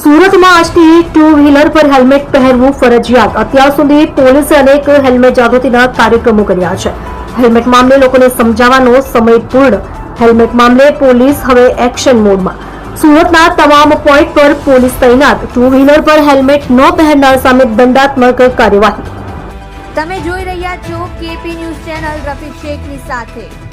સુરતમાં આજથી two wheeler પર હેલ્મેટ પહેરવું ફરજિયાત। અત્યાર સુધી પોલીસે અનેક હેલ્મેટ જાગૃતિના કાર્યક્રમો કર્યા છે। હેલ્મેટ મામલે લોકોને સમજાવવાનો સમય પૂર્ણ। હેલ્મેટ મામલે પોલીસ હવે એક્શન મોડમાં। સુરતના તમામ પોઈન્ટ પર પોલીસ તૈનાત। ટુ વ્હીલર પર હેલ્મેટ ન પહેરનાર સામે દંડાત્મક કાર્યવાહી। તમે જોઈ રહ્યા છો કેપી ન્યૂઝ ચેનલ રફીક શેખની સાથે।